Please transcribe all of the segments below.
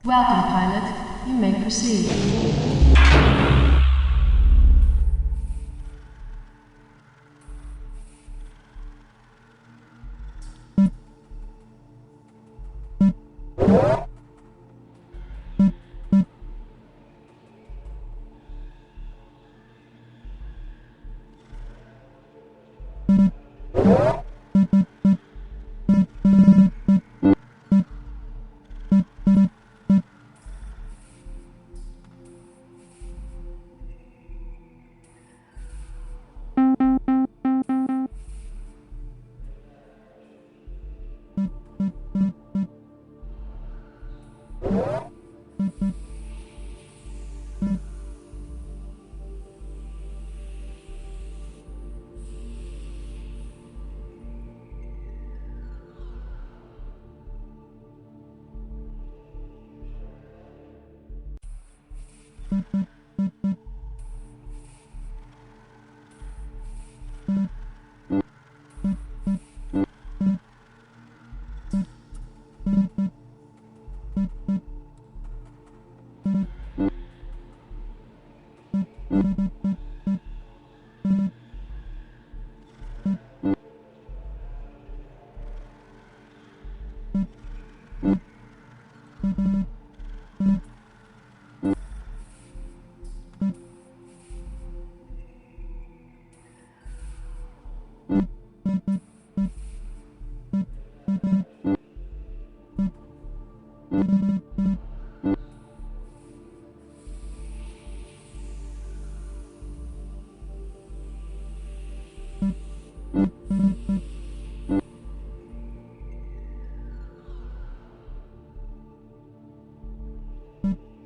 Welcome, pilot. You may proceed.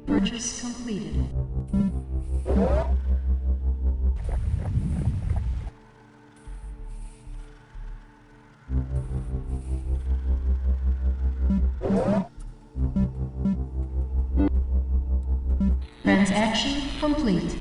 Purchase completed. Transaction complete.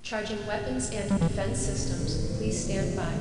Charging weapons and defense systems. Please stand by.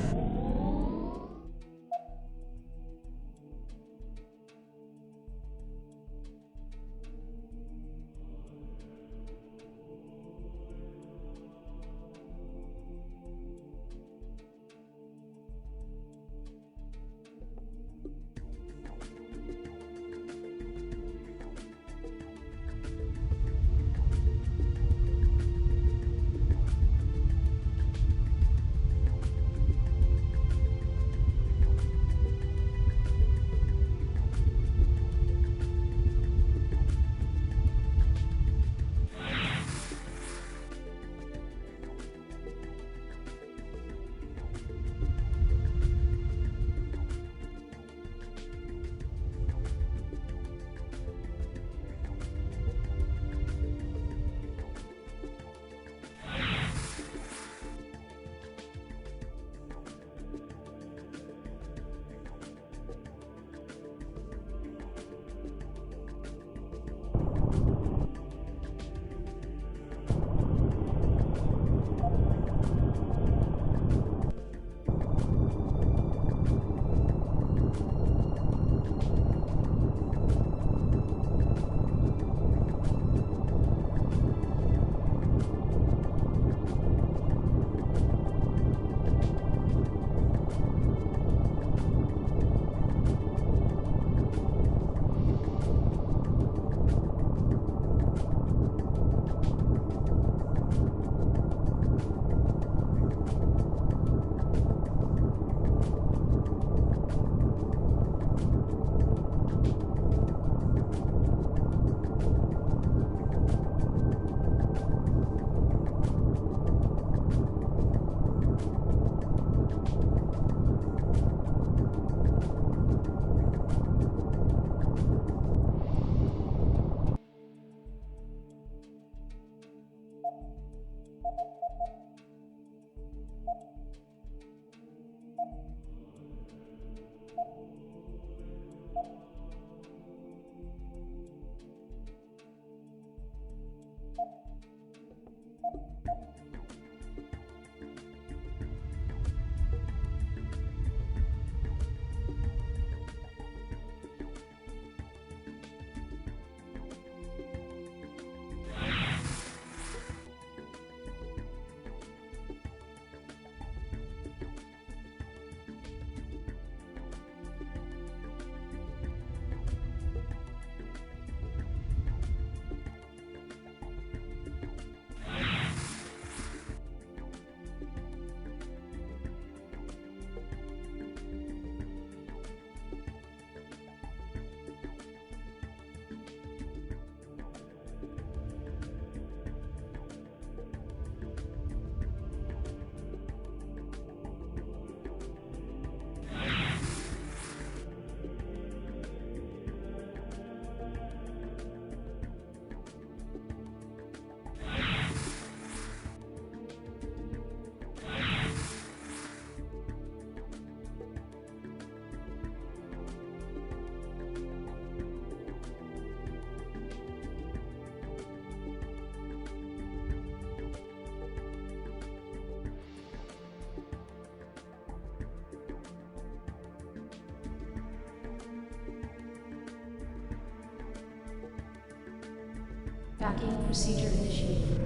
Docking procedure initiated.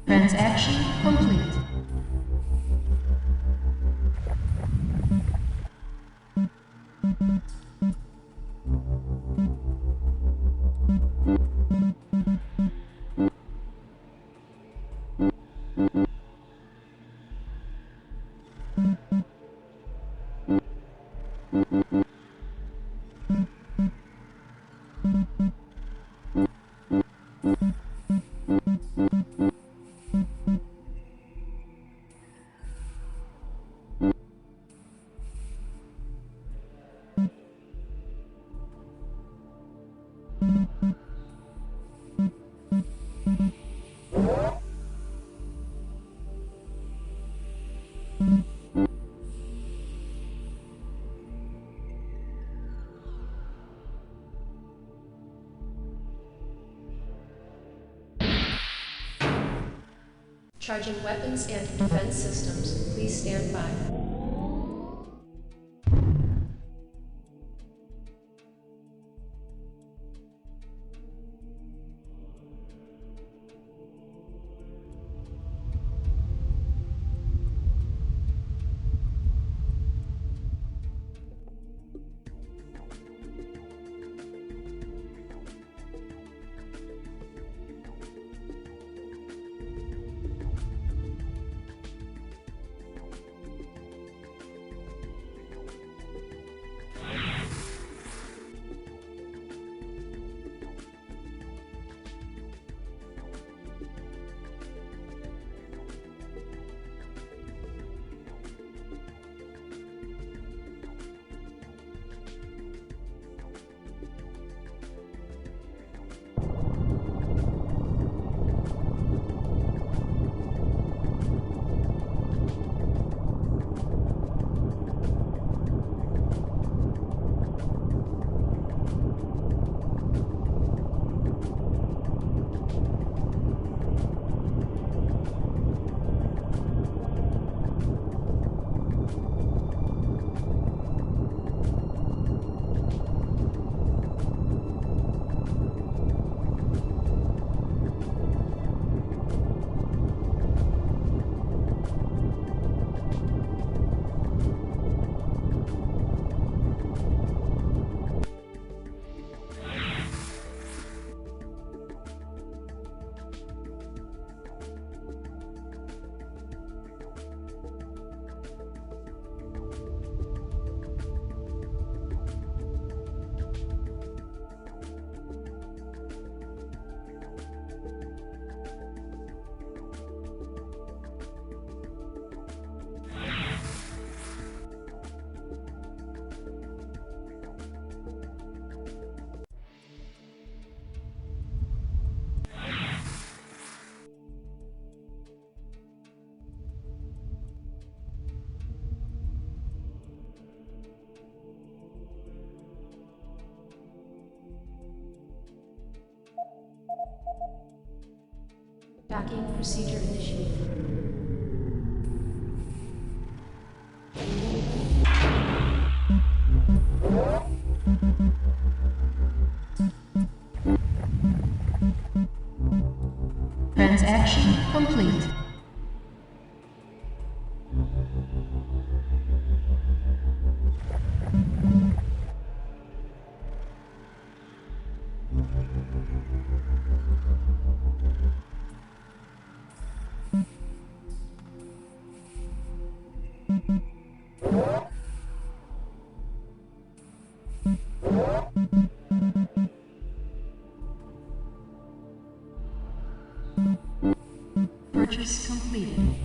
Transaction complete. Charging weapons and defense systems. Please stand by. Docking procedure initiated. Transaction complete. Purchase completed.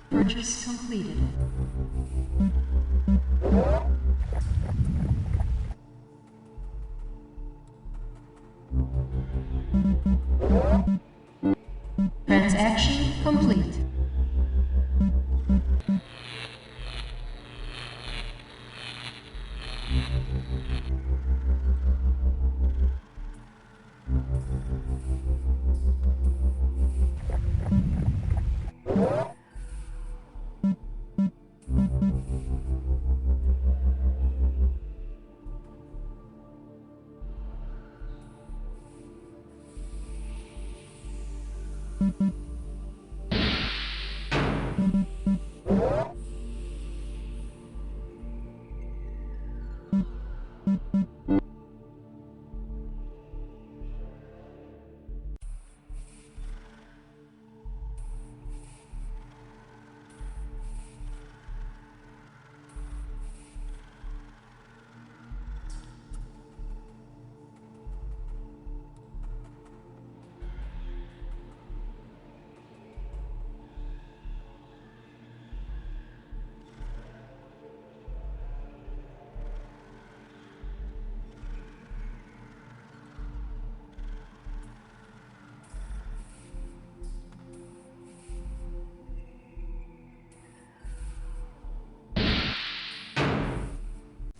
Purchase completed. Transaction complete.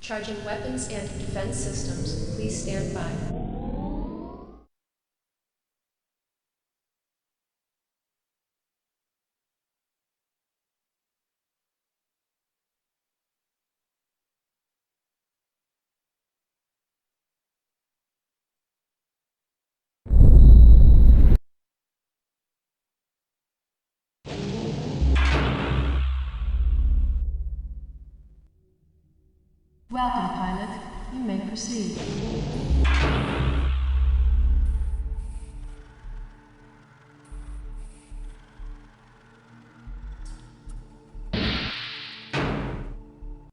Charging weapons and defense systems. Please stand by. Welcome, pilot. You may proceed.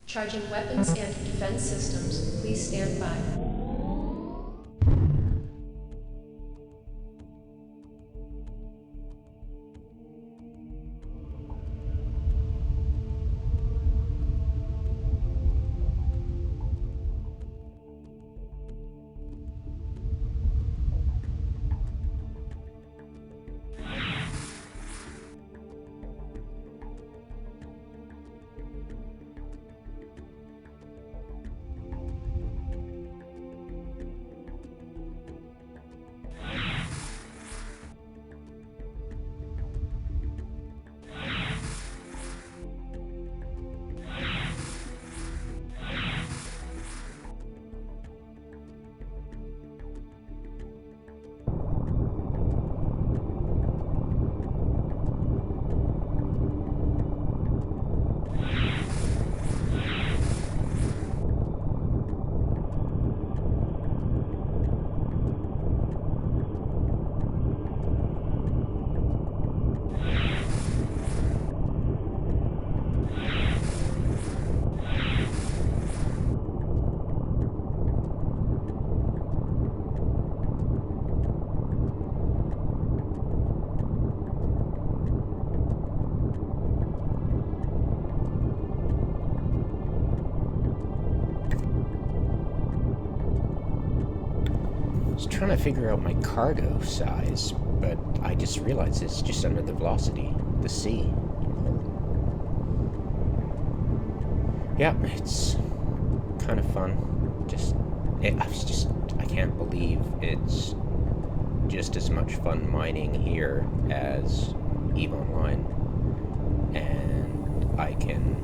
Charging weapons and defense systems. Please stand by. Trying to figure out my cargo size, but I just realized it's just under the velocity, the C. Yeah, it's kind of fun. I can't believe it's just as much fun mining here as EVE Online, and I can,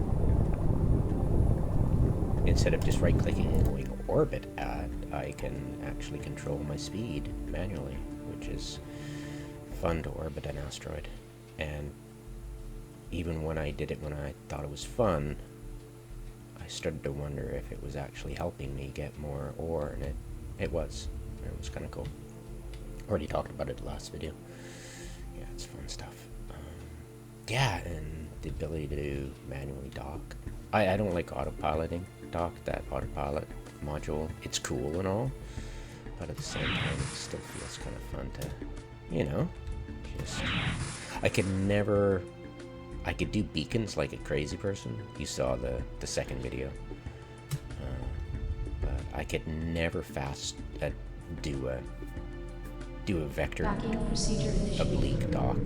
instead of just right-clicking and going orbit at, I can actually control my speed manually, which is fun to orbit an asteroid. And even when I did it when I thought it was fun, I started to wonder if it was actually helping me get more ore, and it was. It was kind of cool. Already talked about it in the last video. Yeah, it's fun stuff. Yeah, and the ability to manually dock. I don't like autopiloting dock, that autopilot module. It's cool and all, but at the same time it still feels kind of fun to, you know, just, I could do beacons like a crazy person. You saw the second video, but I could never do a vector oblique dock.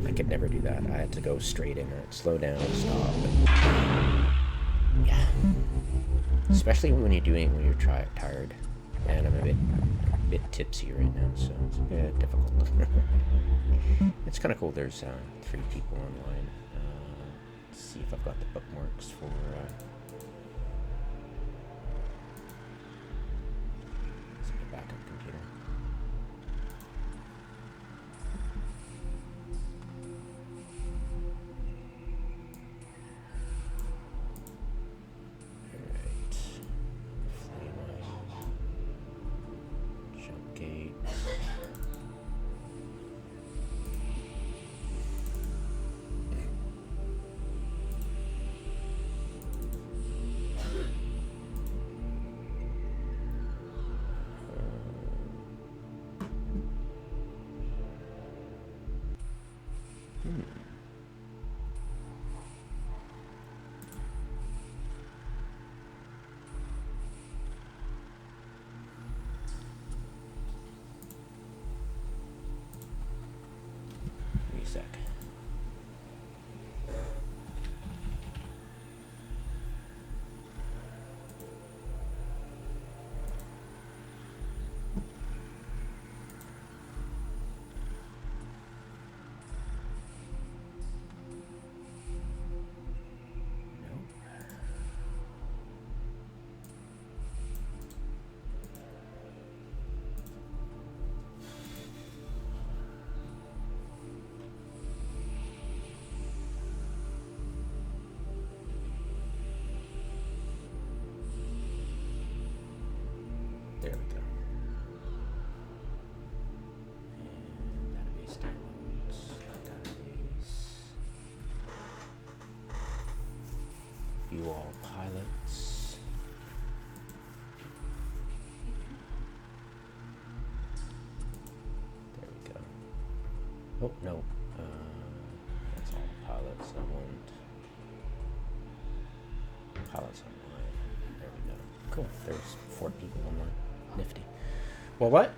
I could never do that. I had to go straight in it, slow down, stop, and yeah. Especially when you're tired, and I'm a bit tipsy right now, so it's a bit difficult. It's kind of cool. There's 3 people online. Let's see if I've got the bookmarks for. Let's get back on the computer. Wait a sec. There we go. And database downloads. Database. View all pilots. There we go. Oh, no. That's all pilots. I want pilots online. There we go. Cool. There's 4 people online. Nifty. Well, what?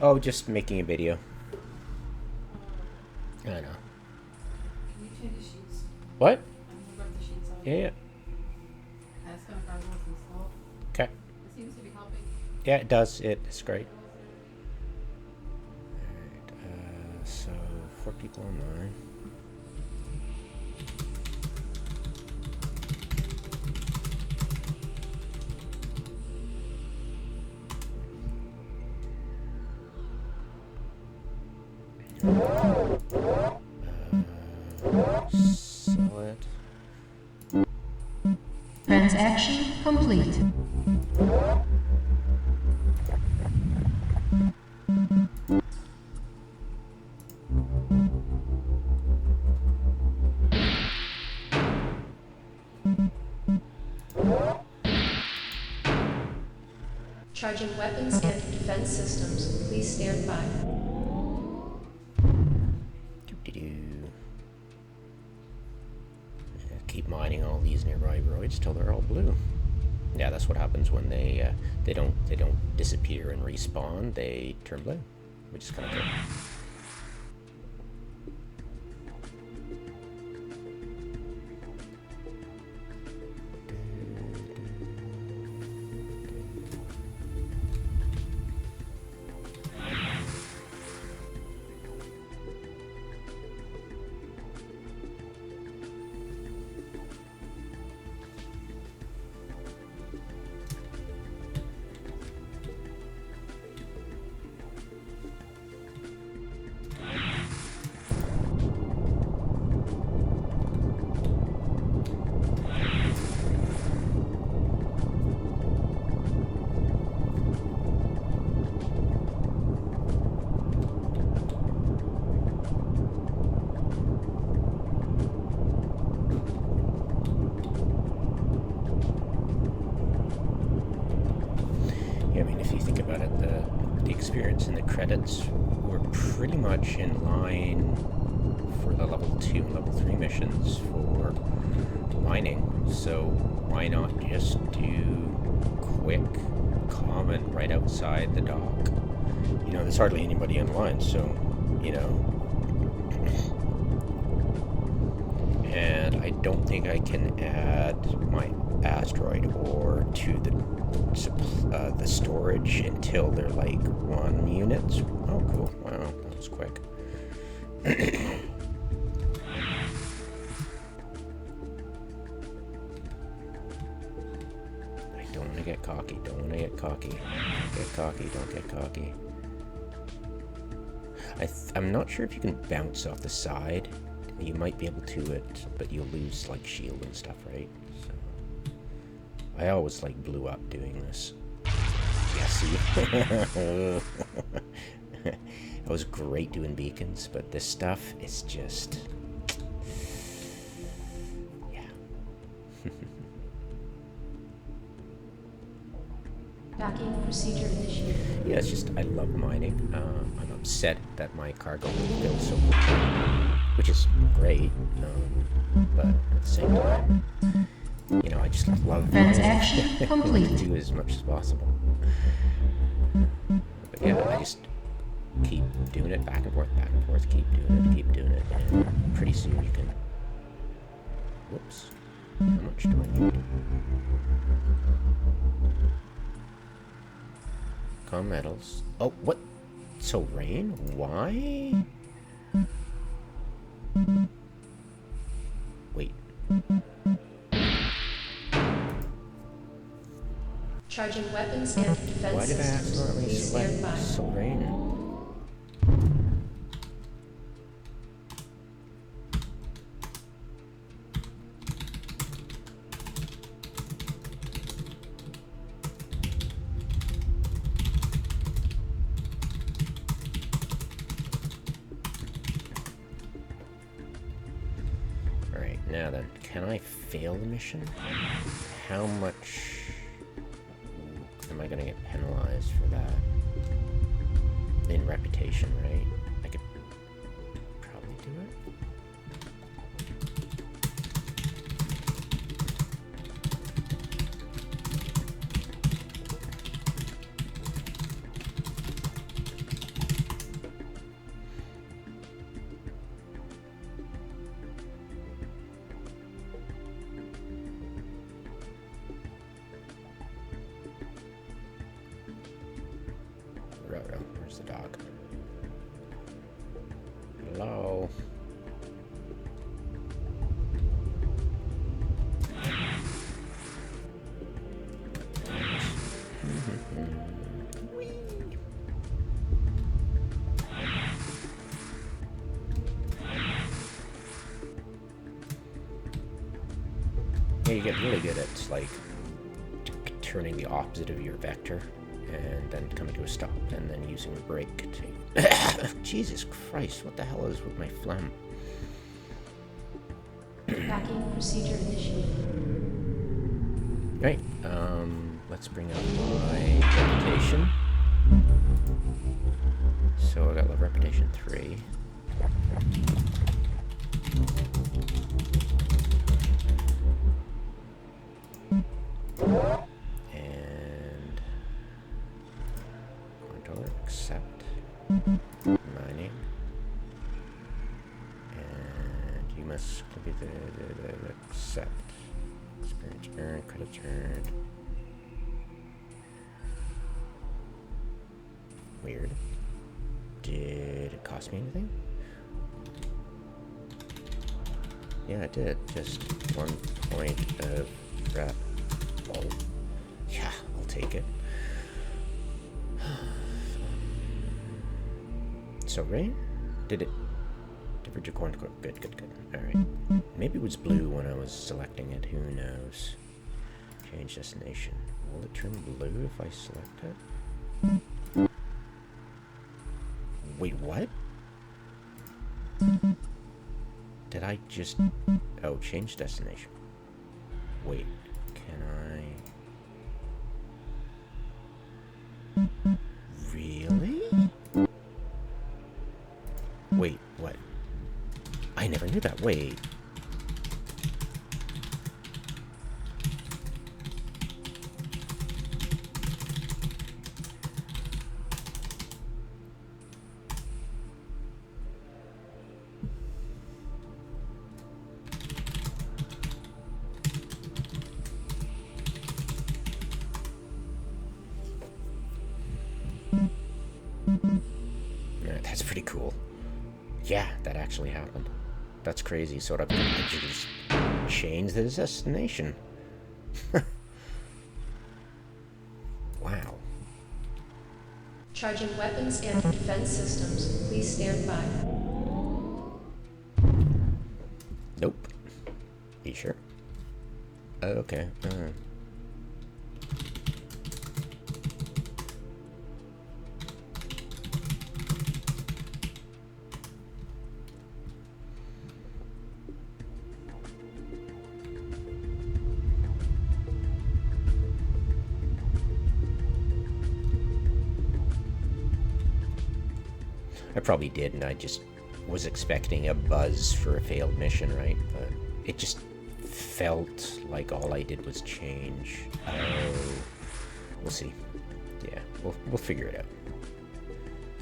Oh, just making a video. I know. Can you change the sheets? What? Move up the sheets on. Yeah. As some gargles installed. Okay. It seems to be helping. Yeah, it does. It's great. Alright, so 4 people online. Sell it. Transaction complete. Charging weapons and defense systems. Please stand by. Doo-doo-doo. Yeah, keep mining all these nearby roids till they're all blue. Yeah, that's what happens when they don't disappear and respawn. They turn blue, which is kind of cool. Yeah, I mean, if you think about it, the experience and the credits were pretty much in line for the level 2 and level 3 missions for mining. So why not just do quick common right outside the dock? You know, there's hardly anybody online, so, you know. And I don't think I can add my asteroid ore to the storage until they're like 1 units. Oh, cool. Wow, that was quick. I don't want to get cocky. Don't want to get cocky. Don't get cocky. Don't get cocky. I'm not sure if you can bounce off the side. You might be able to it, but you'll lose like shield and stuff, right? So I always like blew up doing this. Yeah, see? It was great doing beacons, but this stuff is just, yeah. Docking procedure initiated. Yeah, it's just, I love mining. I'm upset that my cargo will fill so quickly. which is great, but at the same time, you know, I just love Transaction complete. do as much as possible. But yeah, I just keep doing it back and forth, keep doing it, and pretty soon you can... Whoops. How much do I need? Com metals. Oh, what? So rain? Why? Wait. Charging weapons and defense Why did I systems. accidentally Please stand select by. so rain? Alright, now then, can I fail the mission? How much am I gonna get penalized for that? In reputation, right? I could probably do it. Roto, where's the dog? Hello? Yeah, you get really good at, like, turning the opposite of your vector and then coming to a stop and then using a brake to... Jesus Christ, what the hell is with my phlegm? Tracking procedure initiated. Right, let's bring up my reputation. So I got love reputation 3. And controller accept mining. And you must complete the accept. Experience earned, credits earned. Weird. Did it cost me anything? Yeah, it did. Just 1 point of rep. Oh. Yeah, I'll take it. So rain? Did it? Diverge a corn? Good, good, good. Alright. Maybe it was blue when I was selecting it. Who knows? Change destination. Will it turn blue if I select it? Wait, what? Did I just... Oh, change destination. Wait, can I... Really? Wait, what? I never knew that. Wait. Alright, that's pretty cool. Yeah, that actually happened. That's crazy. So I just change the destination. Wow. Charging weapons and defense systems. Please stand by. Nope. You sure? Okay. I probably did, and I just was expecting a buzz for a failed mission, right? But it just felt like all I did was change. Oh, we'll see. Yeah, we'll figure it out.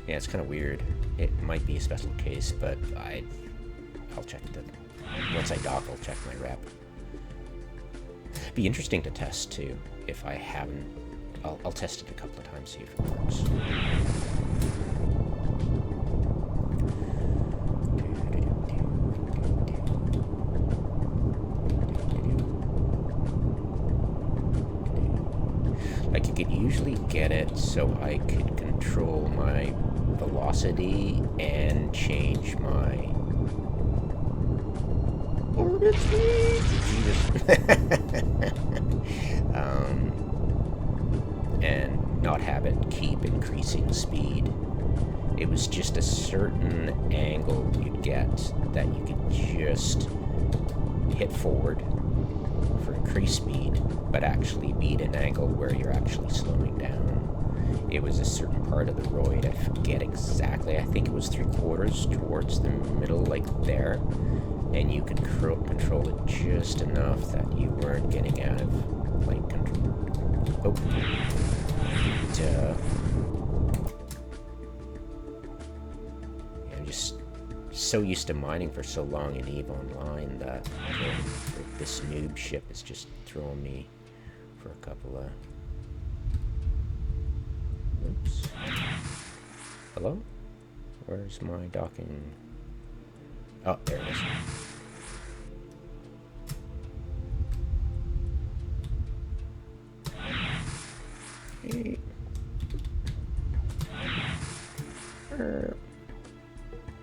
Yeah, it's kind of weird. It might be a special case, but I'll check that. Once I dock, I'll check my rep. Be interesting to test too. If I haven't, I'll test it a couple of times, see if it works. Like, you could usually get it so I could control my velocity and change my orbit speed. And not have it keep increasing speed. It was just a certain angle you'd get that you could just hit forward for increased speed, but actually be at an angle where you're actually slowing down. It was a certain part of the roid, I forget exactly, I think it was 3/4 towards the middle, like there, and you could control it just enough that you weren't getting out of, like, control. Oh. I'm just so used to mining for so long in EVE Online that this noob ship is just throwing me for a couple of... Oops. Hello? Where's my docking? Oh, there it is. Hey.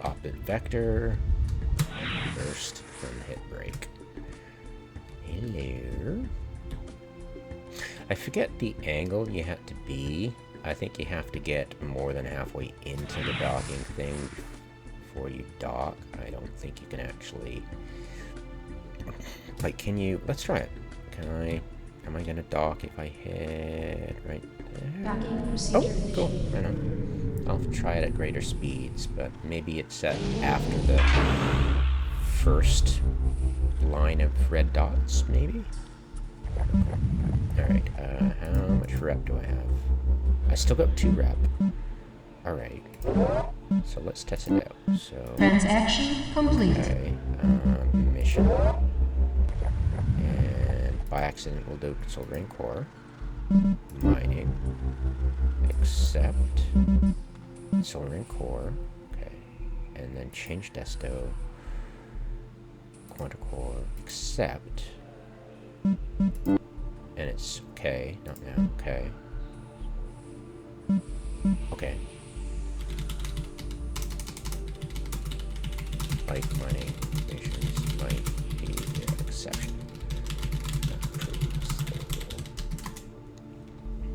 Opposite vector. Burst, then hit brake. Hello. I forget the angle you had to be. I think you have to get more than halfway into the docking thing before you dock. I don't think you can actually... Like, can you... Let's try it. Can I... Am I gonna dock if I hit right there? Docking procedure. Oh, cool. Right on. I'll try it at greater speeds, but maybe it's set after the first line of red dots, maybe? Alright, how much rep do I have? I still got 2 rep. Alright. So let's test it out. So... Transaction complete. Okay, mission. And by accident we'll do soldering core. Mining. Accept. Soldering core. Okay. And then change desto. Quanticore. Accept. And it's okay. Not now. Okay. Okay. Like mining missions might be an exception.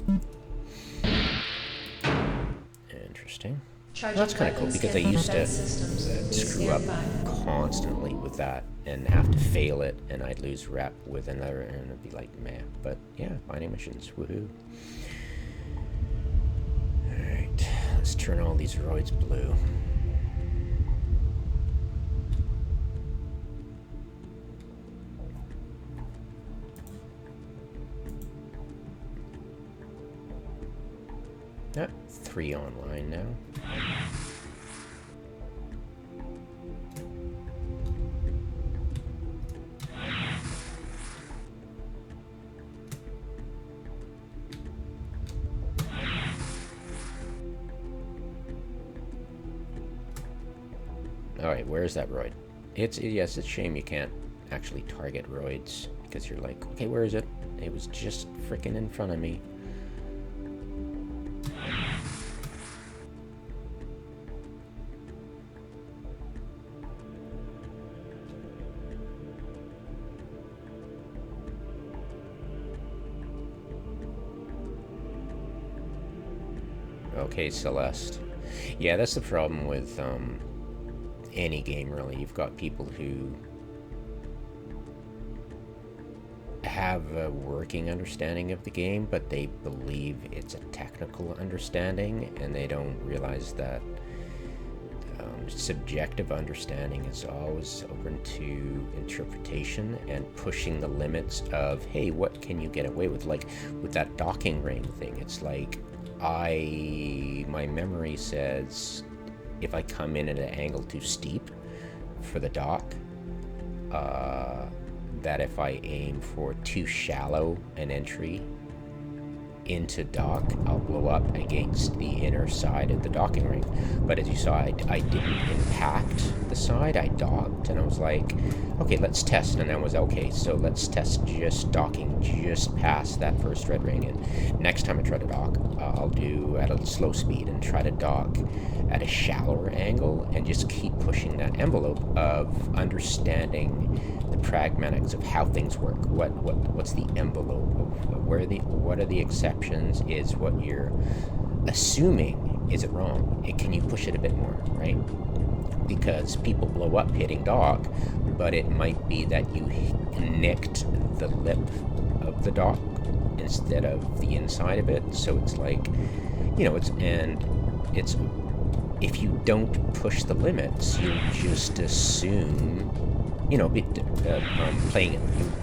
Not interesting. Well, that's kind of cool because I used to screw up constantly with that and have to fail it, and I'd lose rep with another, and it'd be like, meh. But yeah, mining missions, woohoo! All right, let's turn all these roids blue. Ah, 3 online now. Alright, where's that roid? Yes, it's a shame you can't actually target roids, because you're like, okay, where is it? It was just frickin' in front of me. Okay, Celeste. Yeah, that's the problem with any game, really. You've got people who have a working understanding of the game, but they believe it's a technical understanding, and they don't realize that subjective understanding is always open to interpretation and pushing the limits of, hey, what can you get away with? Like with that docking ring thing, it's like my memory says if I come in at an angle too steep for the dock, that if I aim for too shallow an entry into dock, I'll blow up against the inner side of the docking ring. But as you saw, I didn't impact the side, I docked, and I was like, okay, let's test. And I was, okay, so let's test just docking just past that first red ring, and next time I try to dock, I'll do at a slow speed and try to dock at a shallower angle and just keep pushing that envelope of understanding the pragmatics of how things work. What's the envelope of what are the exceptions? Is what you're assuming, is it wrong? Can you push it a bit more, right? Because people blow up hitting dock, but it might be that you nicked the lip of the dock instead of the inside of it. So it's like, it's if you don't push the limits, you just assume, playing it,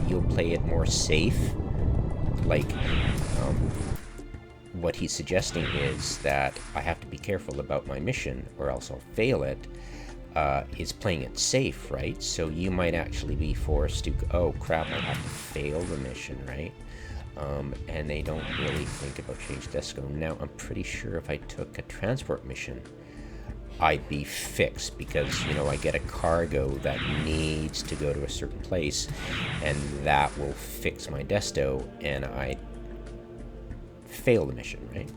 you'll play it more safe. Like, what he's suggesting is that I have to be careful about my mission or else I'll fail it, is playing it safe, right? So you might actually be forced to, oh crap, I have to fail the mission, right? And they don't really think about change disco. Now, I'm pretty sure if I took a transport mission, I'd be fixed because, I get a cargo that needs to go to a certain place, and that will fix my desto, and I fail the mission, right?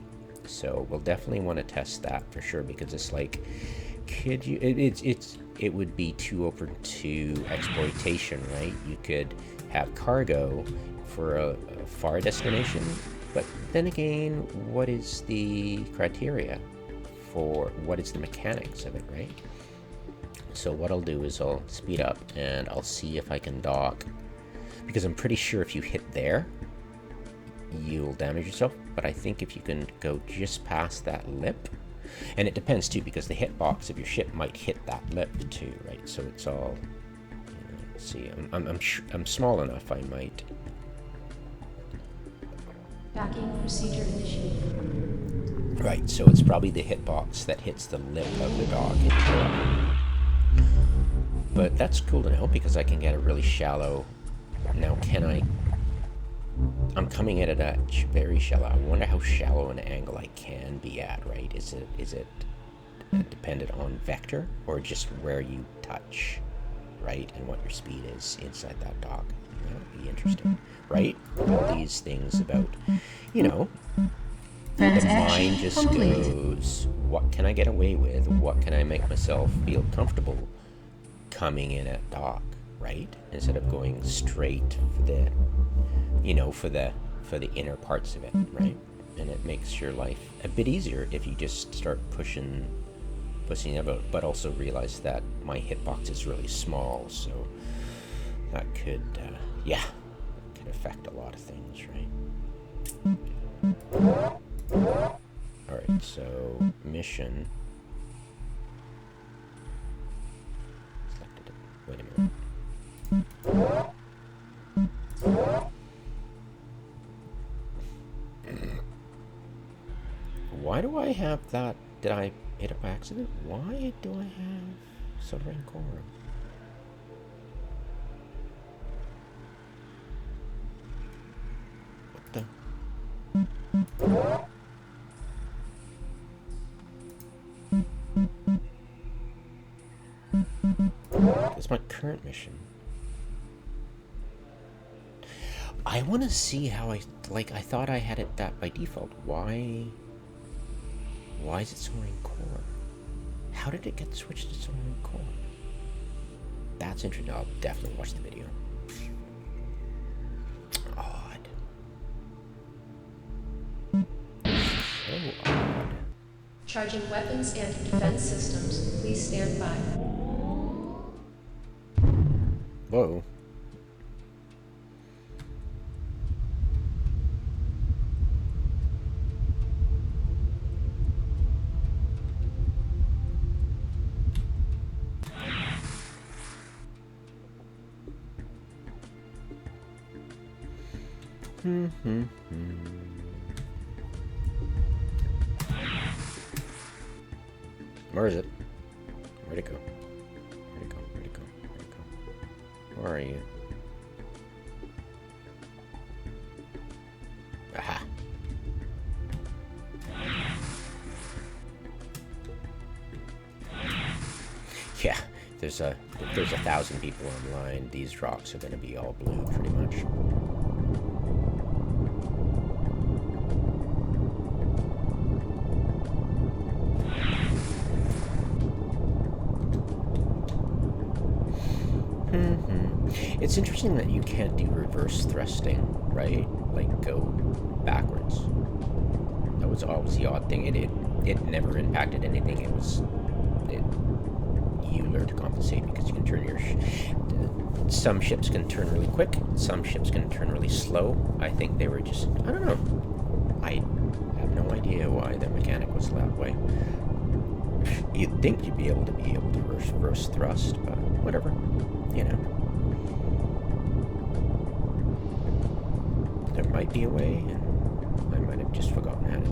So we'll definitely want to test that for sure, because it's like, could you? It would be too open to exploitation, right? You could have cargo for a far destination, but then again, what is the criteria for what is the mechanics of it, right? So what I'll do is I'll speed up and I'll see if I can dock, because I'm pretty sure if you hit there, you'll damage yourself. But I think if you can go just past that lip, and it depends too, because the hitbox of your ship might hit that lip too, right? So it's all, let's see, I'm small enough, I might. Docking procedure initiated. Right, so it's probably the hitbox that hits the lip of the dock. But that's cool to know, because I can get a really shallow. Now, I'm coming at it at very shallow. I wonder how shallow an angle I can be at, right? Is it dependent on vector, or just where you touch, right? And what your speed is inside that dock. That would be interesting, right? All these things about, the mind just goes, what can I get away with? What can I make myself feel comfortable coming in at dock, right? Instead of going straight for the, for the inner parts of it, right? And it makes your life a bit easier if you just start pushing about, but also realize that my hitbox is really small, so that could, could affect a lot of things, right? Alright, so mission. Selected it. Wait a minute. Why do I have that? Did I hit it by accident? Why do I have Sovereign Core? What the? That's my current mission. I want to see how I thought I had it that by default. Why is it Soaring Core? How did it get switched to Soaring Core? That's interesting. I'll definitely watch the video. Odd. So odd. Charging weapons and defense systems. Please stand by. Whoa. Where is it? Where'd it go? Where'd it go? Where'd it go? Where'd it go? Where are you? Aha! Yeah, if there's 1,000 people online, these rocks are going to be all blue, pretty much. It's interesting that you can't do reverse thrusting, right? Like, go backwards. That was always the odd thing. It never impacted anything. You learn to compensate because you can turn your... some ships can turn really quick. Some ships can turn really slow. I think they were just... I don't know. I have no idea why the mechanic was that way. You'd think you'd be able to reverse thrust, but whatever. You know. There might be a way, and I might have just forgotten how to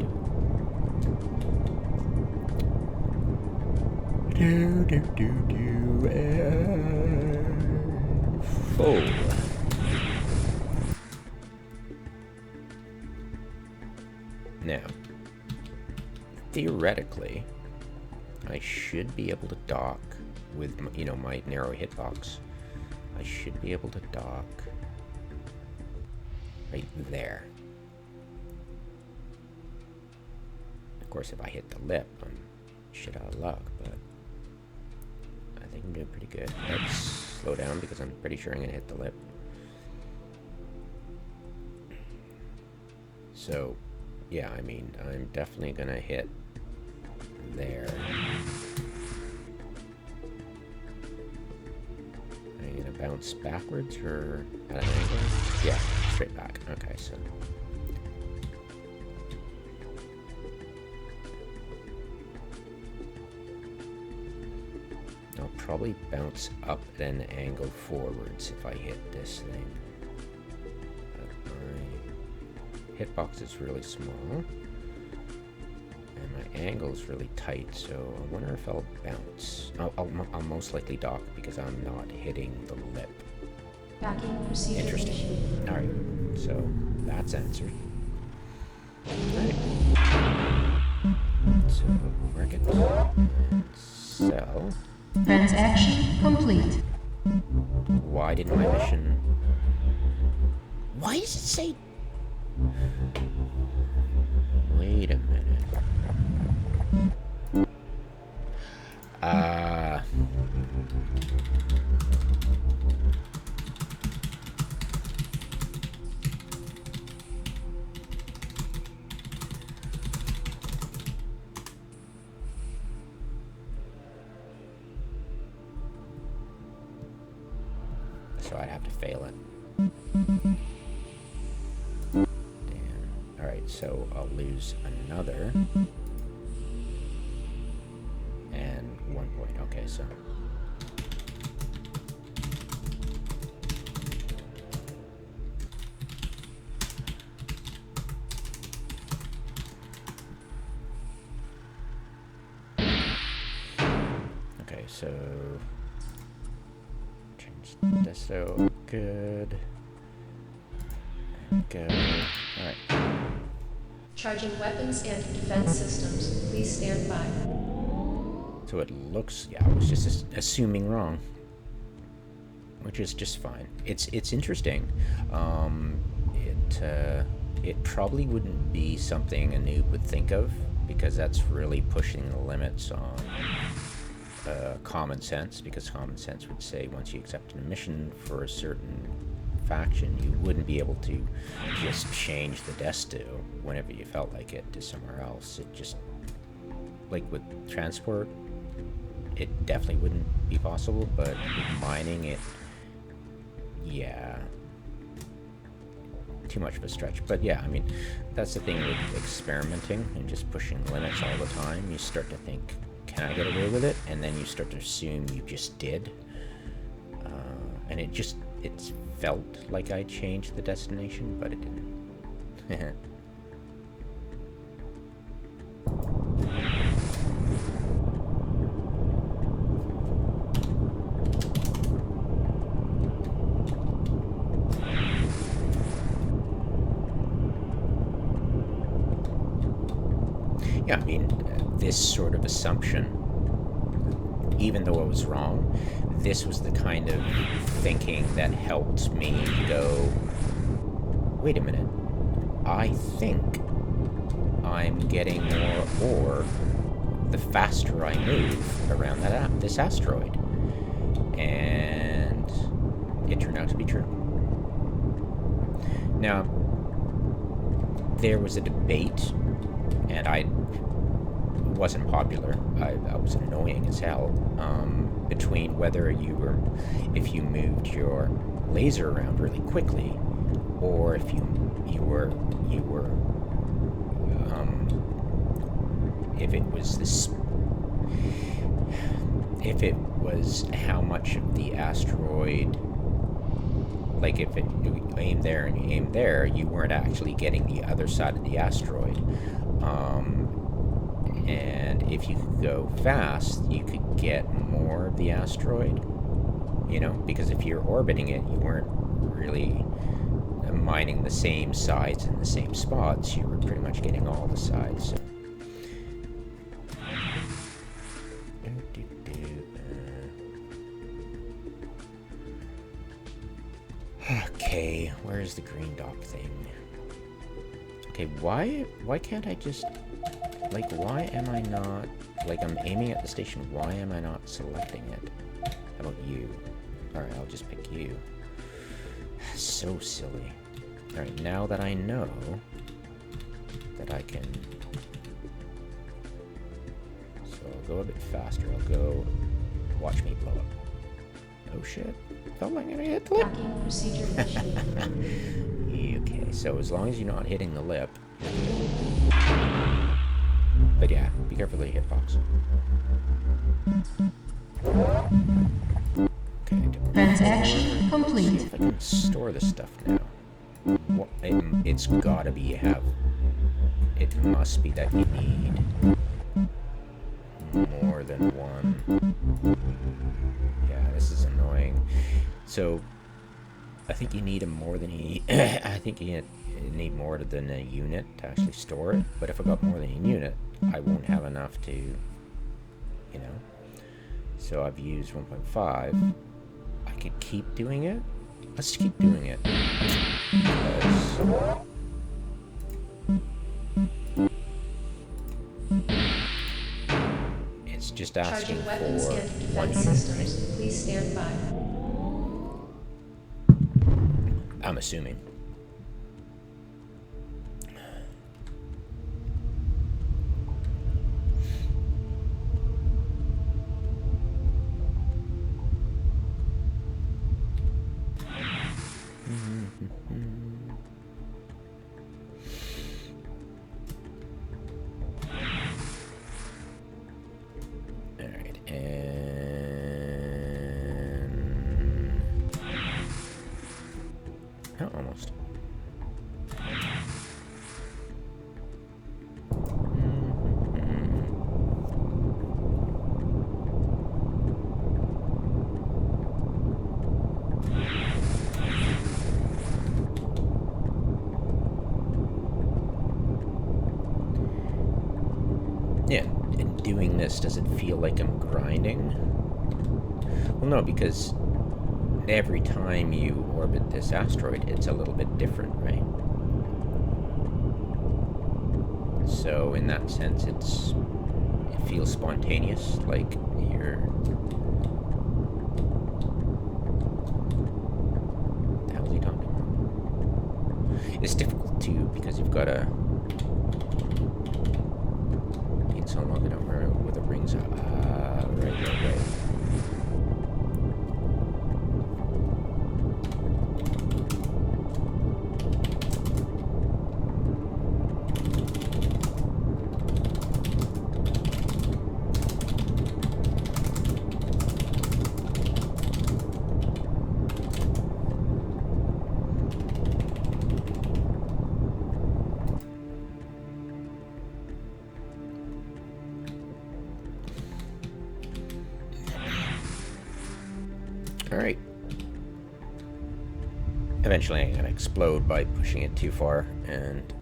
do it. Full. Now, theoretically, I should be able to dock with, you know, my narrow hitbox. I should be able to dock right there. Of course, if I hit the lip, I'm shit out of luck, but I think I'm doing pretty good. Let's slow down because I'm pretty sure I'm gonna hit the lip. So, yeah, I mean, I'm definitely gonna hit there. Are you gonna bounce backwards or at an angle? Yeah, straight back. Okay, so. I'll probably bounce up at an angle forwards if I hit this thing. But my hitbox is really small. And my angle is really tight, so I wonder if I'll bounce. I'll most likely dock because I'm not hitting the lip. Docking procedure Interesting. initiated. Alright, so that's answered. Alright. So, mark it and sell. Transaction complete. Why didn't my mission... Why does it say... Wait a minute. So I'd have to fail it. Damn. Alright, so I'll lose another. And 1 point. Okay, so. Okay, so. Change this so good. And go. Alright. Charging weapons and defense systems. Please stand by. So it looks, yeah, I was just assuming wrong, which is just fine. It's interesting. It probably wouldn't be something a noob would think of because that's really pushing the limits on common sense. Because common sense would say once you accept a mission for a certain faction, you wouldn't be able to just change the desto whenever you felt like it to somewhere else. It just, like with transport, it definitely wouldn't be possible, but with mining it, yeah, too much of a stretch. But yeah, I mean, that's the thing with experimenting and just pushing limits all the time. You start to think, can I get away with it? And then you start to assume you just did. And it felt like I changed the destination, but it didn't. Yeah, I mean, this sort of assumption, even though I was wrong, this was the kind of thinking that helped me go, wait a minute, I think I'm getting more ore the faster I move around this asteroid. And it turned out to be true. Now, there was a debate, and I wasn't popular. I was annoying as hell, between whether if you moved your laser around really quickly, or if you were if it was how much of the asteroid, like if you aim there and you aim there, you weren't actually getting the other side of the asteroid. And if you could go fast, you could get more of the asteroid, because if you're orbiting it, you weren't really mining the same sides in the same spots. You were pretty much getting all the sides. So. Okay, where's the green dot thing? Okay, why can't I just... Like, why am I not... Like, I'm aiming at the station, why am I not selecting it? How about you? Alright, I'll just pick you. So silly. Alright, now that I know that I can... So I'll go a bit faster. I'll go... Watch me blow up. Oh shit. Felt like I'm gonna hit the lip. Docking procedure initiated. Okay, so as long as you're not hitting the lip... But yeah, be careful of the hitbox. Okay. Transaction complete. See if I can store this stuff now. It's gotta be it must be that you need more than one. Yeah, this is annoying. So I think you need more than I think you need more than a unit to actually store it. But if I got more than a unit, I won't have enough to, So I've used 1.5. I could keep doing it. Let's keep doing it. Because it's just asking Charging weapons for and one defense unit. systems. Please stand by. I'm assuming. Alright, and... Oh, almost. Yeah, and doing this, does it feel like I'm grinding? Well, no, because every time you orbit this asteroid, it's a little bit different, right? So in that sense, it feels spontaneous, like you're... What the hell is he talking about? It's difficult too, because you've got to... So long I don't remember where the rings are. Right. Alright. Eventually I'm gonna explode by pushing it too far and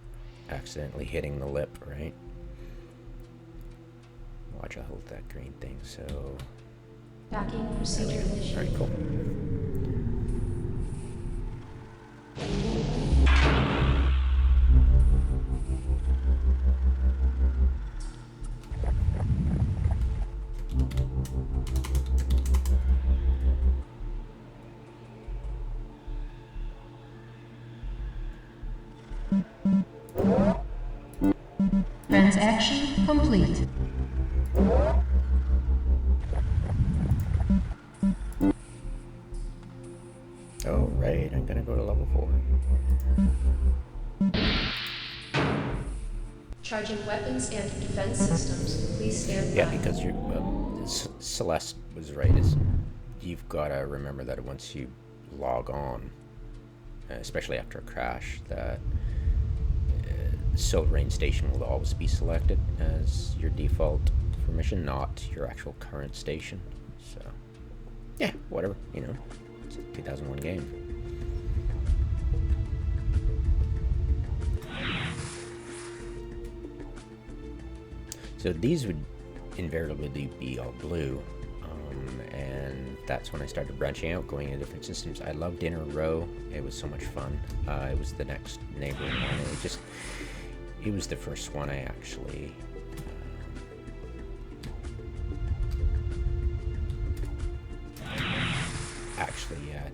accidentally hitting the lip, right? Watch, I'll hold that green thing, so... Docking procedure initiated. Alright, cool. Transaction complete. Oh, right, I'm gonna go to level 4. Charging weapons and defense systems. Please stand by. Yeah, because you're, Celeste was right, is you've got to remember that once you log on, especially after a crash, that Silt Rain Station will always be selected as your default permission, not your actual current station. So, yeah, whatever, you know, it's a 2001 game. So these would invariably be all blue, and that's when I started branching out, going into different systems. I loved Inner Row. It was so much fun. It was the next neighboring one. It was the first one I actually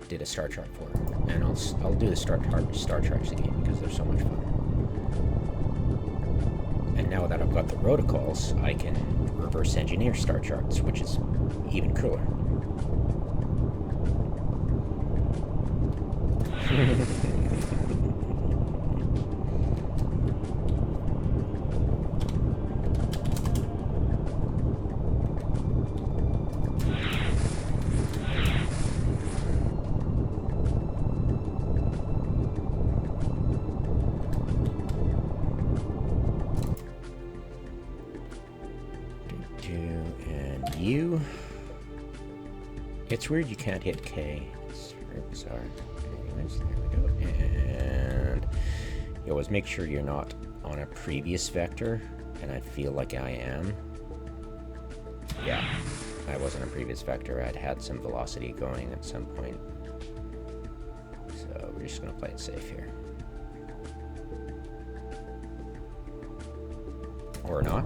did a star chart for, and I'll do the star charts again because they're so much fun. And now that I've got the protocols, I can reverse engineer star charts, which is even cooler. And you. It's weird you can't hit K. It's very bizarre. Anyways, there we go. And you always make sure you're not on a previous vector, and I feel like I am. Yeah, I was on a previous vector. I'd had some velocity going at some point. So we're just gonna play it safe here. Or not.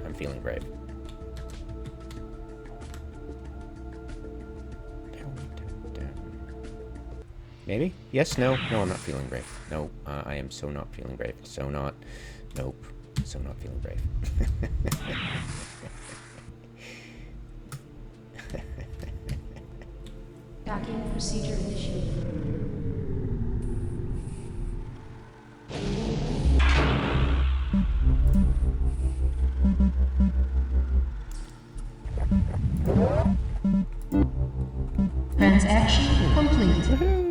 I'm feeling brave. Maybe? Yes? No? No, I'm not feeling brave. No, I am so not feeling brave. So not. Nope. So not feeling brave. Docking procedure initiated. Transaction complete. Woohoo!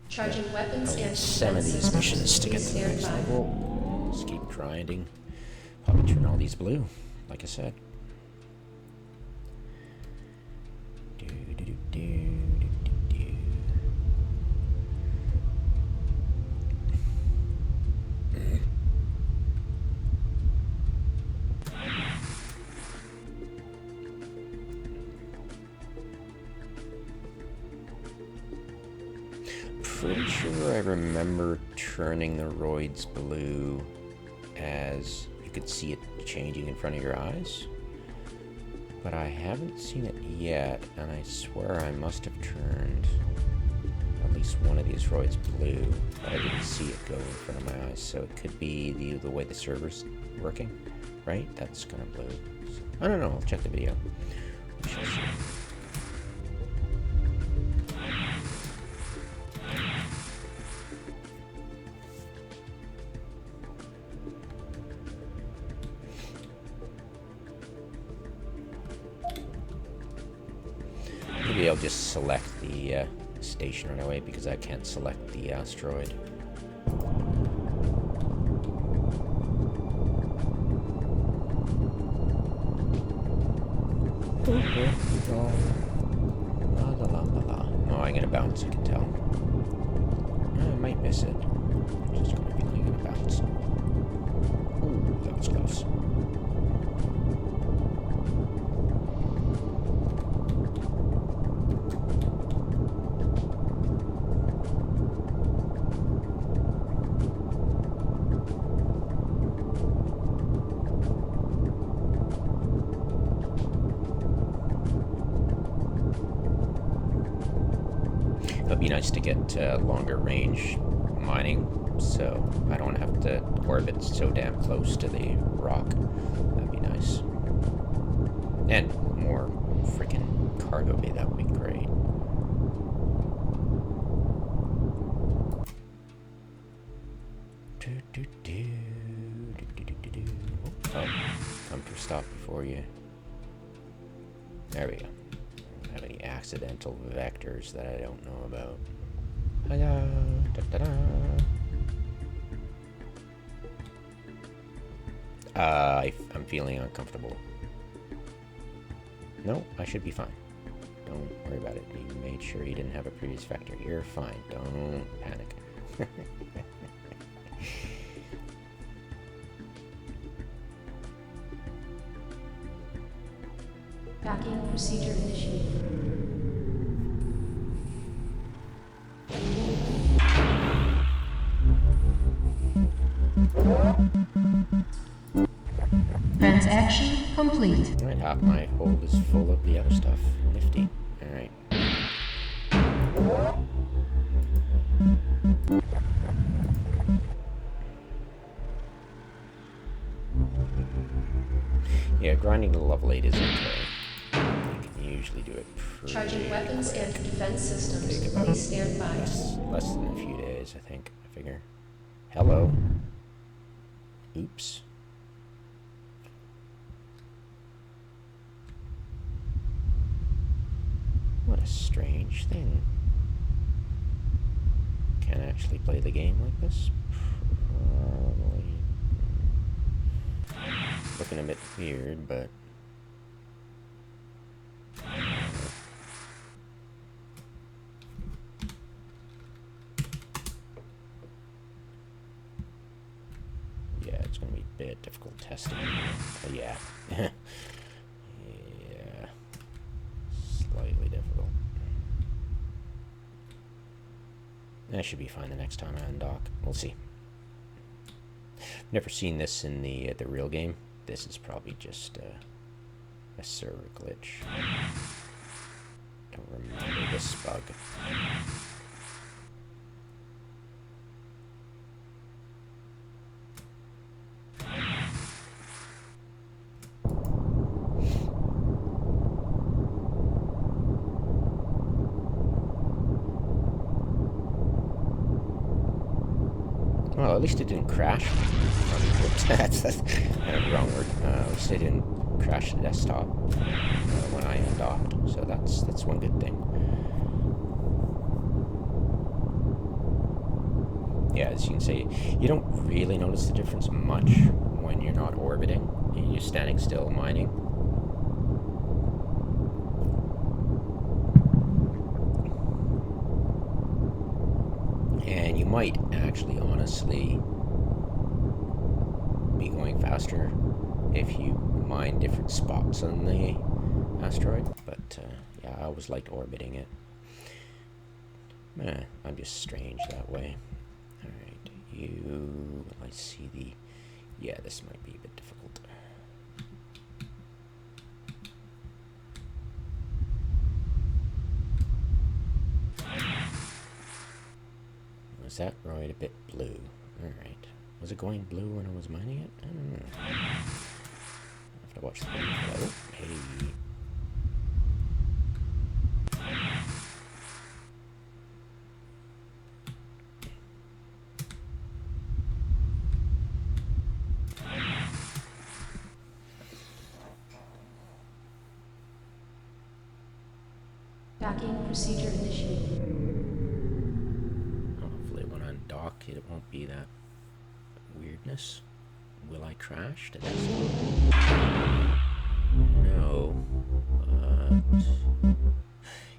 Charging weapons and Some of defense these systems. missions to get Please to the stand next by. level. Just keep grinding. Probably turn all these blue, like I said. Do, do, do, do, do, do, do. Pretty sure I remember turning the roids blue as you could see it changing in front of your eyes, but I haven't seen it yet, and I swear I must have turned at least one of the asteroids blue, but I didn't see it go in front of my eyes, so it could be the way the server's working, right? That's kind of blue. So, I don't know, I'll check the video. We shall see. Maybe I'll just select the station right away because I can't select the asteroid. La la la la la. Oh, I'm gonna bounce, I can tell. I might miss it. Just gonna be like gonna bounce. Ooh, that was close. It'd be nice to get longer range mining, so I don't have to orbit so damn close to the rock. That'd be nice. And more freaking cargo bay, that would be great. Oh, come to stop before you. There we go. Have any accidental vectors that I don't know about. Hello. Da, da, da. I'm feeling uncomfortable. No, I should be fine. Don't worry about it. You made sure you didn't have a previous vector. You're fine. Don't panic. Docking procedure initiated. Transaction complete. Alright, half my hold is full of the other stuff. Nifty. Alright. Yeah, grinding to level 8 is okay. You can usually do it pretty Charging weapons quick. and defense systems. Take about Please stand by. less than a few days, I think. I figure. Hello? Oops. What a strange thing. Can I actually play the game like this? Probably. Looking a bit weird, but... yeah, it's going to be a bit difficult testing. Yeah. Yeah. Slightly difficult. That should be fine the next time I undock. We'll see. Never seen this in the real game. This is probably just a server glitch. Don't remember this bug. Well, at least it didn't crash. Whoops, that's kind of the wrong word. At least it didn't crash the desktop when I undocked. So that's one good thing. Yeah, as you can see, you don't really notice the difference much when you're not orbiting. You're just standing still mining. And you might actually honestly be going faster if you mine different spots on the asteroid, but yeah, I always liked orbiting it. I'm just strange that way. Alright, I see the... yeah, this might be a bit difficult. Was that right? A bit blue. Alright. Was it going blue when I was mining it? I don't know. I have to watch the video for that. Oh, hey. Docking procedure initiated. Hopefully when I dock it won't be that weirdness. Will I crash? Did that stop? No. But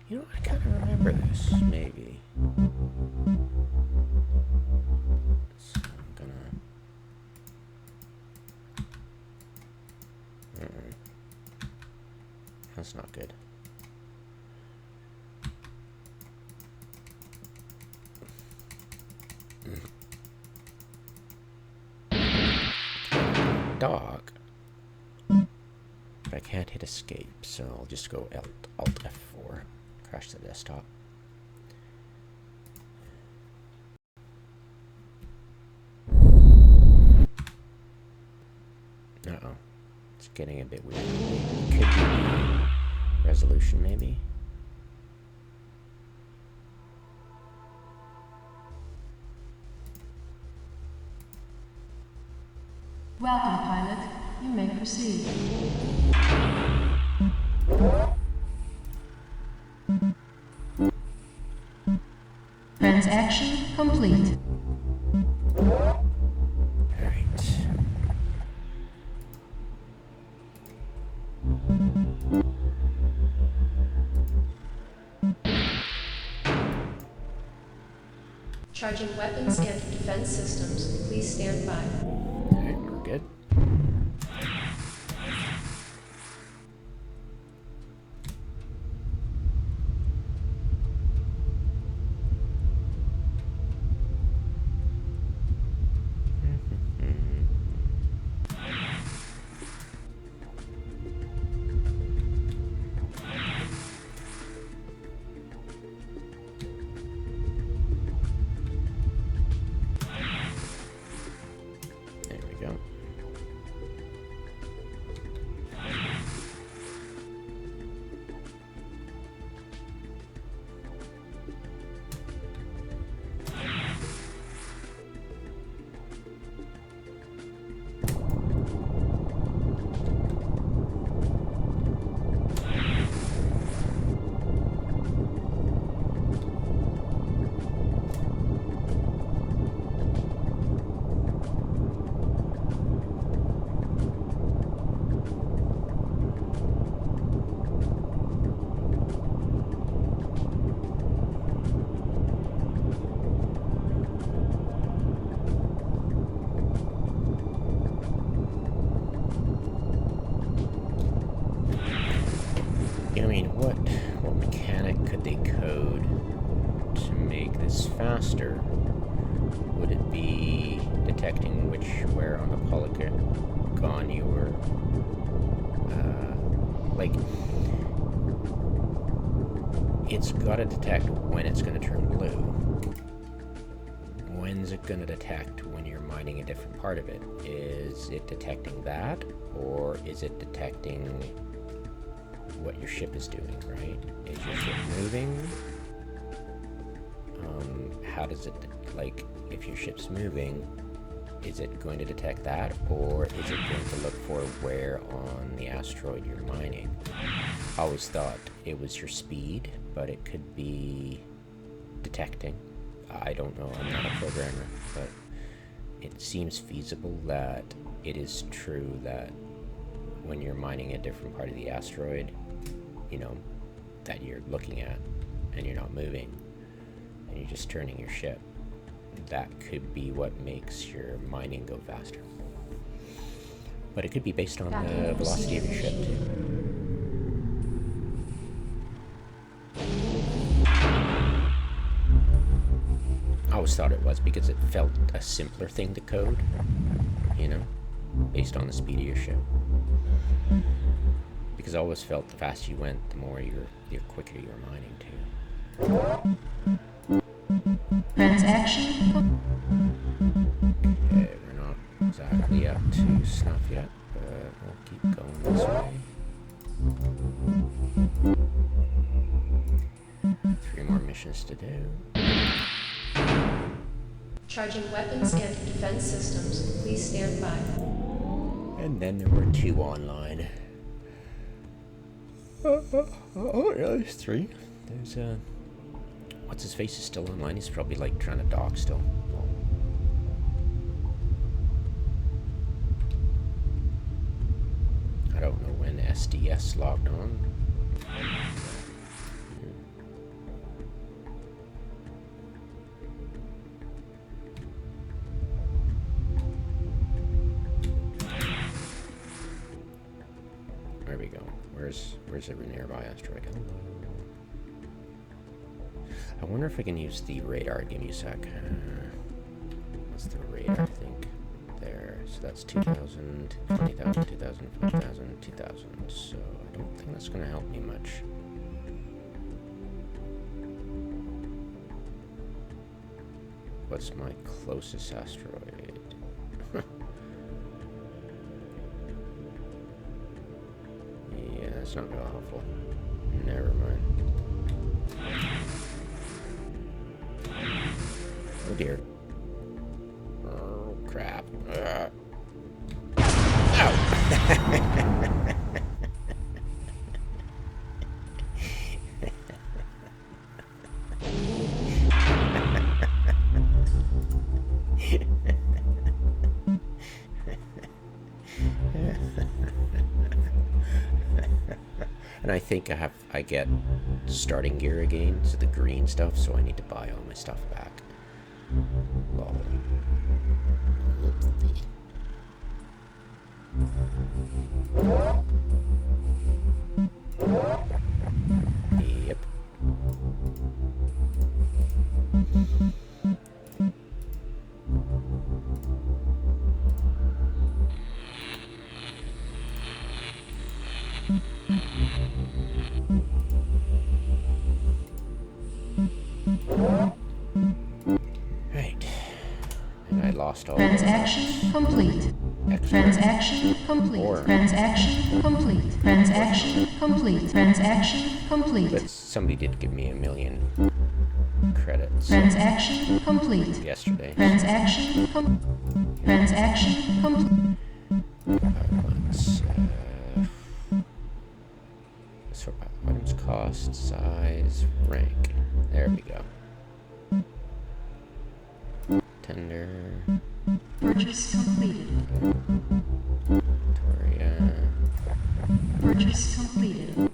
you know, I kind of remember this, maybe. So I'm gonna... That's not good. Dock, but I can't hit escape, so I'll just go Alt F4, crash the desktop. Uh-oh, it's getting a bit weird. It could be resolution, maybe. Welcome, pilot. You may proceed. Transaction complete. Charging weapons and defense systems. Please stand by. Alright, we're good. I mean, what mechanic could they code to make this faster? Would it be detecting where on the polygon you were, like, it's got to detect when it's going to turn blue. When's it going to detect when you're mining a different part of it? Is it detecting that, or is it detecting what your ship is doing, right? Is your ship moving? How does it, like, if your ship's moving, is it going to detect that, or is it going to look for where on the asteroid you're mining? I always thought it was your speed, but it could be detecting. I don't know, I'm not a programmer, but it seems feasible that it is true that when you're mining a different part of the asteroid, you know, that you're looking at and you're not moving and you're just turning your ship, that could be what makes your mining go faster. But it could be based on the velocity of your ship too. I always thought it was because it felt a simpler thing to code, you know, based on the speed of your ship. Because I always felt the faster you went, the more the quicker you were mining too. Transaction. Okay, we're not exactly up to snuff yet, but we'll keep going this way. 3 more missions to do. Charging weapons and defense systems. Please stand by. And then there were 2 online. Oh, yeah, there's 3. There's, what's his face is still online. He's probably, like, trying to dock still. I don't know when SDS logged on. There we go. Where's every nearby asteroid? Hello. I wonder if I can use the radar. Give me a sec. What's the radar? I think there. So that's 2,000, 20,000, 2,000, 5,000, 2,000. So I don't think that's going to help me much. What's my closest asteroid? Yeah, that's not real helpful. Never mind. Oh dear. Oh crap. Ow! And I think I get starting gear again, so the green stuff, so I need to buy all my stuff back. Lol. Yep. Right. And I lost all Transaction complete. extra. Transaction complete. Or- Transaction complete. Transaction complete. Transaction complete. But somebody did give me 1,000,000 credits Transaction complete. yesterday. Transaction Transaction complete. Let's sort by items, cost, size, rank. There we go. Tender, Purchase completed. Victoria, Purchase completed.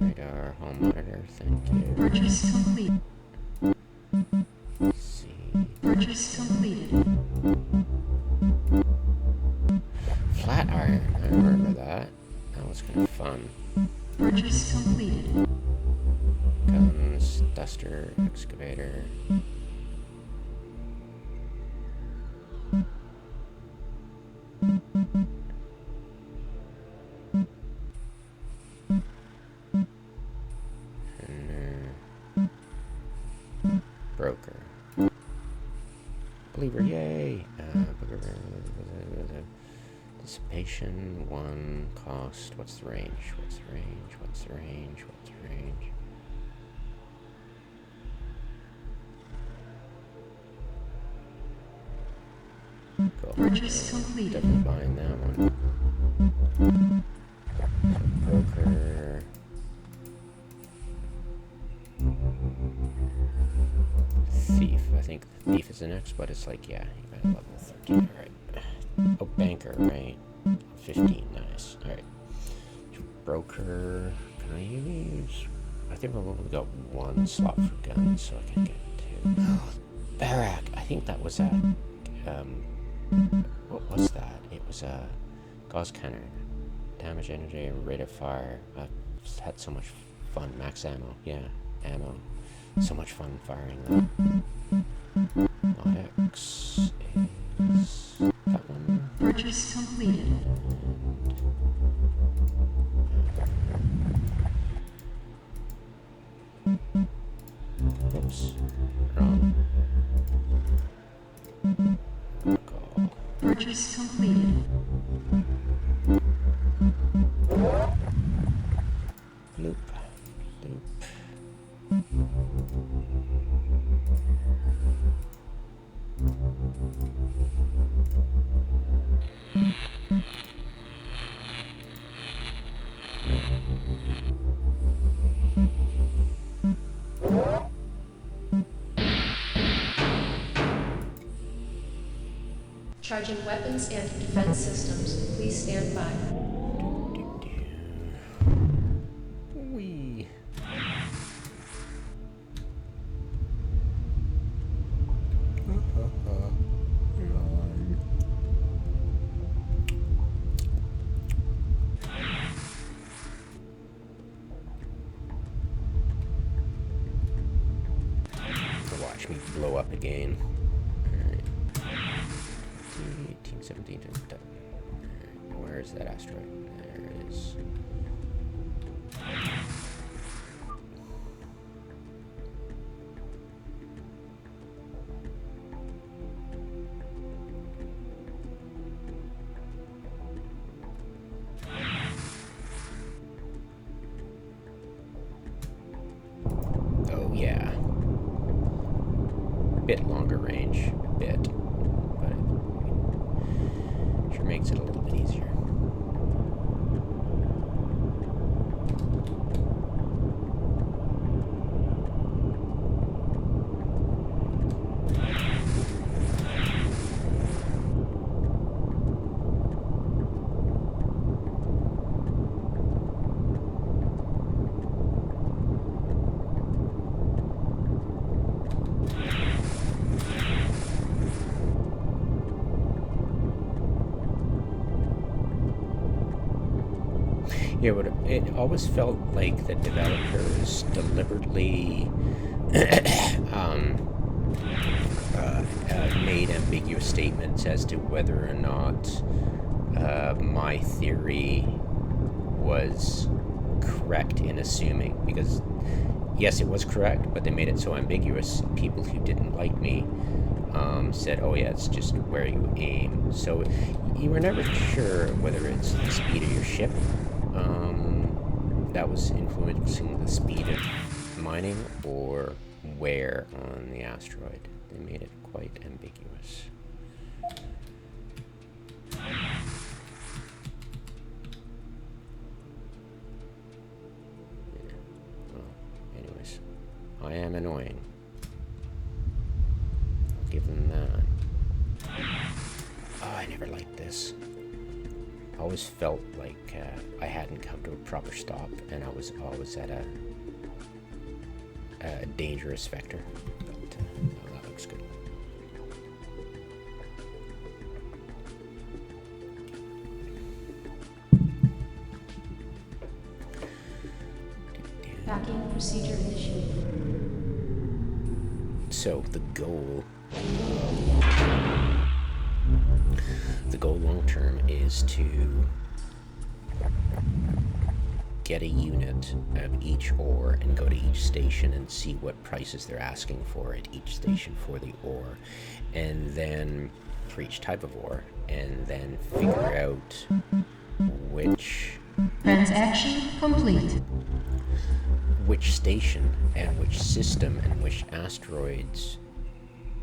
radar, home monitor, thank you. Purchase complete. Let's see. Purchase completed. Flat iron, I remember that. That was kind of fun. Purchase completed. Guns, duster, excavator. Broker. Believer, yay! Dissipation, 1, cost, what's the range? What's the range? What's the range? What's the range? Cool. Purchase completed. Definitely buying that one. So broker. Thief. I think thief is the next, but it's like, yeah, you got level 13. Alright. Oh, banker, right? 15, nice. Alright. Broker. Can I use? I think I've only got 1 slot for guns, so I can get 2. Barrack. I think that was at. What was that? It was a gauze cannon. Damage, energy, and rate of fire. I've had so much fun. Max ammo. Yeah, ammo. So much fun firing that. Mod X is that one. Purchase completed. Oh, Oops. Wrong. Call. Purchase completed. Loop. Loop. Charging weapons and defense systems. Please stand by. Wee. Watch me blow up again. Alright. 18, 17, where is that asteroid? There it is. Oh yeah. Bit longer range, bit, but it sure makes it a little bit easier. Yeah, but it always felt like the developers deliberately made ambiguous statements as to whether or not my theory was correct in assuming, because yes, it was correct, but they made it so ambiguous. People who didn't like me said, oh yeah, it's just where you aim. So you were never sure whether it's the speed of your ship that was influencing the speed of mining, or where on the asteroid. They made it quite ambiguous. Yeah. Well, anyways, I am annoying. I'll give them that. Oh, I never liked this. I always felt like I hadn't come to a proper stop, and I was always at a dangerous vector. But oh, that looks good. Packing procedure initiated. So the goal long term is to get a unit of each ore and go to each station and see what prices they're asking for at each station for the ore, and then for each type of ore, and then figure out which Transaction complete. which station and which system and which asteroids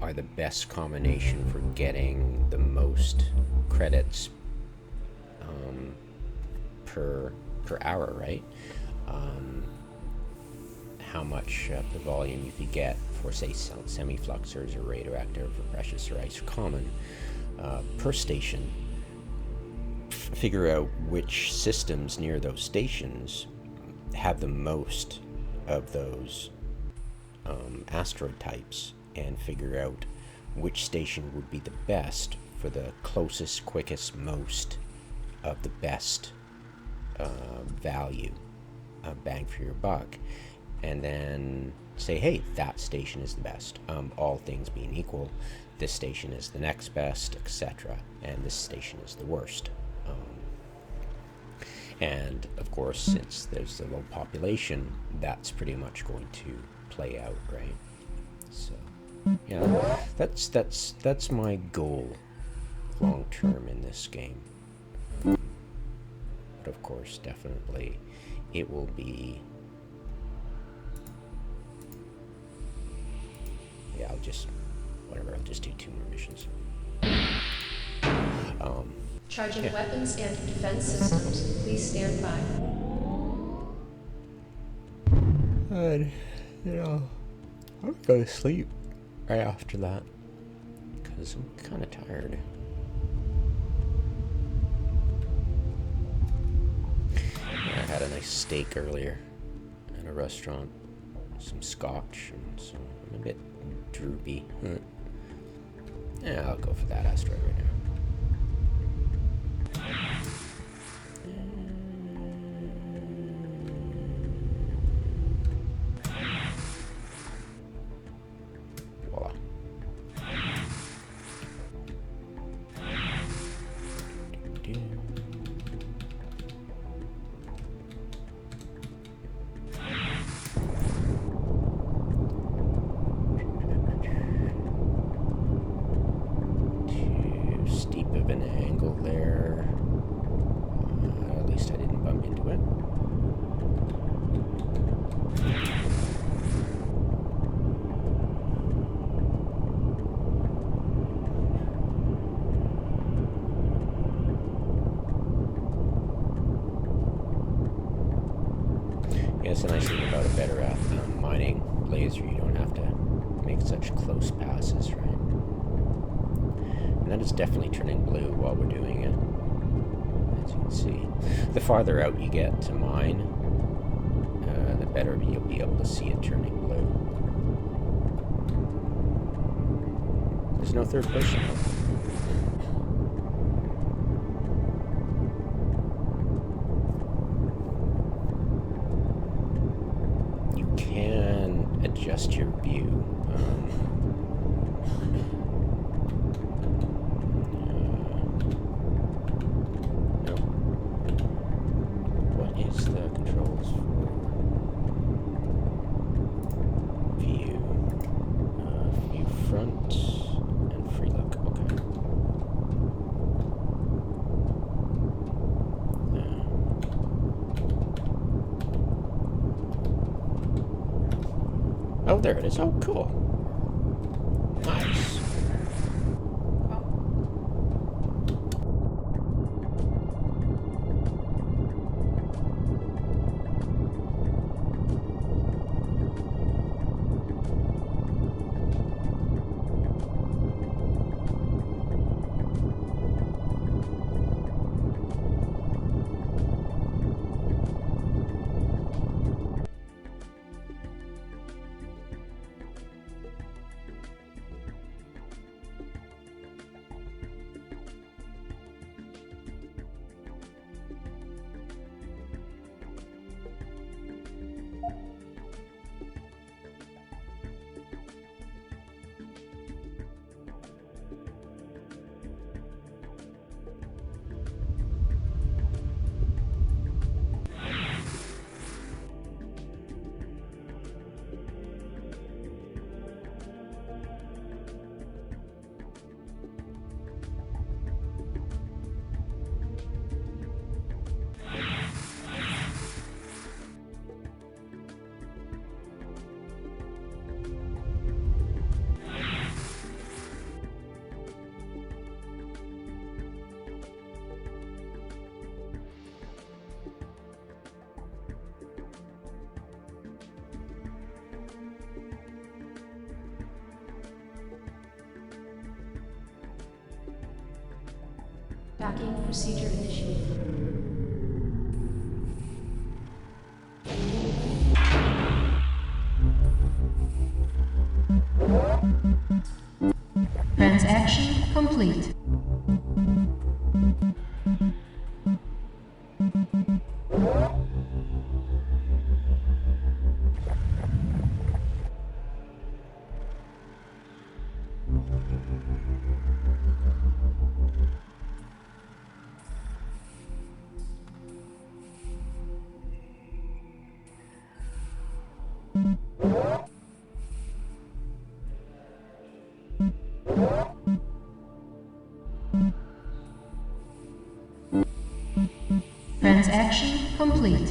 are the best combination for getting the most credits per hour, right? How much of the volume you could get for, say, semi-fluxers or radioactive or precious or ice common per station. Figure out which systems near those stations have the most of those asteroid types, and figure out which station would be the best for the closest, quickest, most of the best value, bang for your buck, and then say, hey, that station is the best. All things being equal, this station is the next best, etc., and this station is the worst. And of course, since there's a low population, that's pretty much going to play out, right? So, yeah, that's my goal long term in this game. But of course, definitely, it will be. Yeah, I'll just do 2 more missions. Charging Yeah. weapons and defense systems. Please stand by. And, I'll go to sleep right after that, because I'm kind of tired. I had a nice steak earlier at a restaurant, some scotch, and so I'm a bit droopy. Yeah, I'll go for that asteroid right now. Voila. Too steep of an angle there. At least I didn't bump into it. Yeah, it's a nice thing about a better mining laser. You don't have to make such close passes, right? And that is definitely turning blue while we're doing it. As you can see, the farther out you get to mine, the better you'll be able to see it turning blue. There's no third person though. You can adjust your view. Nope. What is the controls for view? View front and free look. Okay. Oh, there it is. Oh, cool. Nice. Backing procedure initiated. Transaction complete. Transaction complete.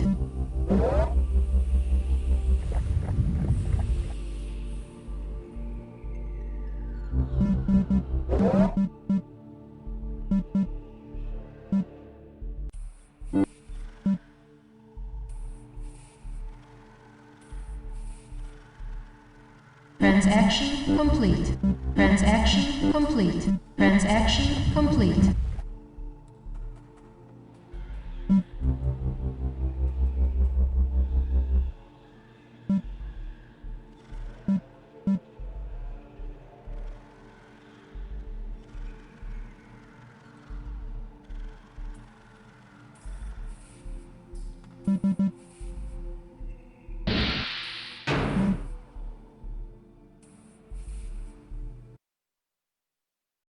Transaction complete. Transaction complete. Transaction complete.